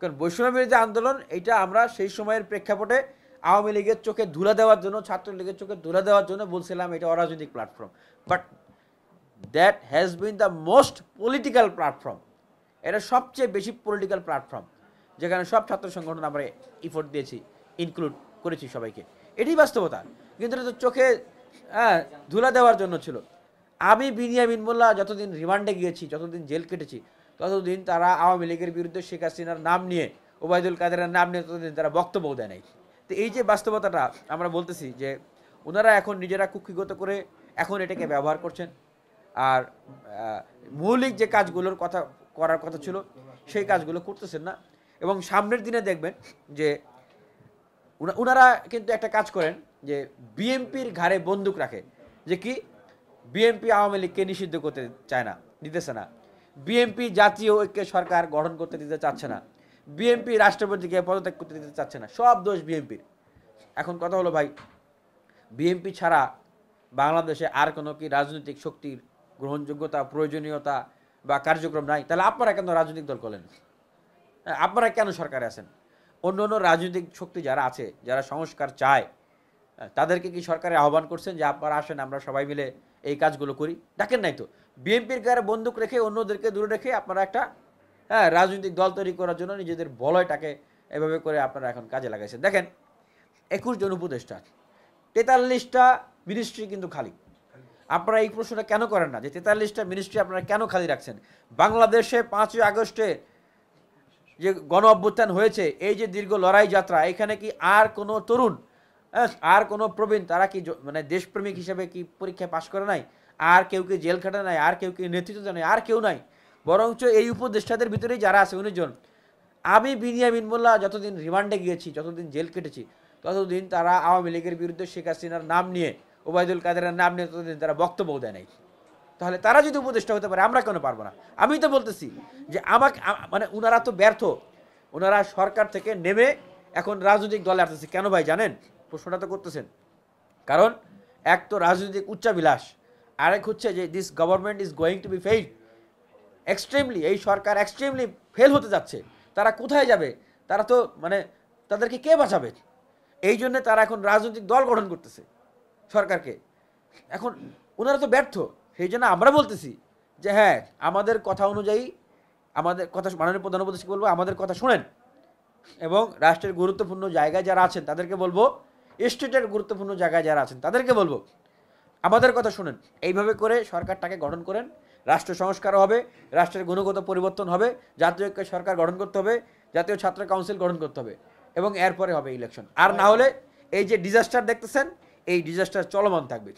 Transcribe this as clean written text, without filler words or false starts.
কারণ বৈষম্য বিরোধী আন্দোলন এটা আমরা সেই সময়ের প্রেক্ষাপটে আওয়ামী লীগের চোখে ধুলা দেওয়ার জন্য, ছাত্রলীগের চোখে ধুলা দেওয়ার জন্য বলছিলাম এটা অরাজনৈতিক platform, but that has been the most political platform. এটা সবচেয়ে বেশি পলিটিক্যাল প্ল্যাটফর্ম, যেখানে সব ছাত্র সংগঠন আমরা ইফোর্ট দিয়েছি, ইনক্লুড করেছি সবাইকে। এটাই বাস্তবতা। কিন্তু এটা তো চোখে ধুলা দেওয়ার জন্য ছিল। আমি বিনিয়ামিন মোল্লা যতদিন রিমান্ডে গিয়েছি, যতদিন জেল কেটেছি, ততদিন তারা আওয়ামী লীগের বিরুদ্ধে শেখ হাসিনার নাম নিয়ে, ওবায়দুল কাদেরের নাম নিয়ে ততদিন তারা বক্তব্য দেয় নাই। তো এই যে বাস্তবতাটা আমরা বলতেছি যে ওনারা এখন নিজেরা কুক্ষিগত করে এখন এটাকে ব্যবহার করছেন, আর মৌলিক যে কাজগুলোর কথা করার কথা ছিল সেই কাজগুলো করতেছেন না। এবং সামনের দিনে দেখবেন যে ওনারা কিন্তু একটা কাজ করেন যে বিএনপির ঘাড়ে বন্দুক রাখে, যে কি বিএনপি আওয়ামী লীগকে নিষিদ্ধ করতে চায় না, দিতেছে না। বিএনপি জাতীয় ঐক্য সরকার গঠন করতে দিতে চাচ্ছে না। বিএনপি রাষ্ট্রপতিকে পদত্যাগ করতে দিতে চাচ্ছে না। সব দোষ বিএনপির। এখন কথা হলো ভাই, বিএনপি ছাড়া বাংলাদেশে আর কোনো কি রাজনৈতিক শক্তির গ্রহণযোগ্যতা, প্রয়োজনীয়তা বা কার্যক্রম নাই? তাহলে আপনারা কেন রাজনৈতিক দল করলেন? আপনারা কেন সরকারে আছেন? অন্য অন্য রাজনৈতিক শক্তি যারা আছে, যারা সংস্কার চায়, তাদেরকে কি সরকারে আহ্বান করছেন যে আপনারা আসেন, আমরা সবাই মিলে এই কাজগুলো করি? ডাকেন নাই তো। বিএনপির গায়ে বন্দুক রেখে, অন্যদেরকে দূরে রেখে আপনারা একটা রাজনৈতিক দল তৈরি করার জন্য নিজেদের বলয়টাকে এভাবে করে আপনারা এখন কাজে লাগাইছেন। দেখেন 21 জন উপদেষ্টা, 43টা মিনিস্ট্রি কিন্তু খালি। আপনারা এই প্রশ্নটা কেন করেন না যে 43টা মিনিস্ট্রি আপনারা কেন খালি রাখছেন? বাংলাদেশে 5ই আগস্টে যে গণ অভ্যুত্থান হয়েছে, এই যে দীর্ঘ লড়াই যাত্রা, এখানে কি আর কোনো তরুণ, আর কোনো প্রবীণ, তারা কি মানে দেশপ্রেমিক হিসেবে কি পরীক্ষায় পাশ করে নাই? আর কেউ কি জেল খাটে নাই? আর কেউ কি নেতৃত্ব দেয় নাই? আর কেউ নাই। বরঞ্চ এই উপদেষ্টাদের ভিতরেই যারা আছে 19 জন, আমি বিনিয়ামিন মোল্লা যতদিন রিমান্ডে গিয়েছি, যতদিন জেল কেটেছি, ততদিন তারা আওয়ামী লীগের বিরুদ্ধে শেখ হাসিনার নাম নিয়ে, ওবায়দুল কাদেরের নাম নিয়ে ততদিন তারা বক্তব্য দেয় নাই। তাহলে তারা যদি উপদেষ্টা হতে পারে, আমরা কেন পারবো না? আমি তো বলতেছি যে আমাকে মানে ওনারা তো ব্যর্থ। ওনারা সরকার থেকে নেমে এখন রাজনৈতিক দলে আসতেছে কেন ভাই জানেন? প্রশ্নটা তো করতেছেন। কারণ এক তো রাজনৈতিক উচ্চাভিলাষ, আরেক হচ্ছে যে this government is going to be failed extremely. এই সরকার এক্সট্রিমলি ফেল হতে যাচ্ছে। তারা কোথায় যাবে? তারা তো মানে তাদেরকে কে বাঁচাবে? এই জন্য তারা এখন রাজনৈতিক দল গঠন করতেছে সরকারকে। এখন ওনারা তো ব্যর্থ। সেই জন্য আমরা বলতেছি যে হ্যাঁ, আমাদের কথা অনুযায়ী, আমাদের কথা মাননীয় প্রধান উপদেষ্টাকে বলবো আমাদের কথা শুনেন, এবং রাষ্ট্রের গুরুত্বপূর্ণ জায়গায় যারা আছেন তাদেরকে বলবো, স্টেটের গুরুত্বপূর্ণ জায়গায় যারা আছেন তাদেরকে বলবো আমাদের কথা শুনেন। এইভাবে করে সরকারটাকে গঠন করেন, রাষ্ট্র সংস্কার হবে, রাষ্ট্রের গুণগত পরিবর্তন হবে, জাতীয় ঐক্য সরকার গঠন করতে হবে, জাতীয় ছাত্র কাউন্সিল গঠন করতে হবে, এবং এরপরে হবে ইলেকশন। আর না হলে এই যে ডিজাস্টার দেখতেছেন, এই ডিজাস্টার চলমান থাকবে।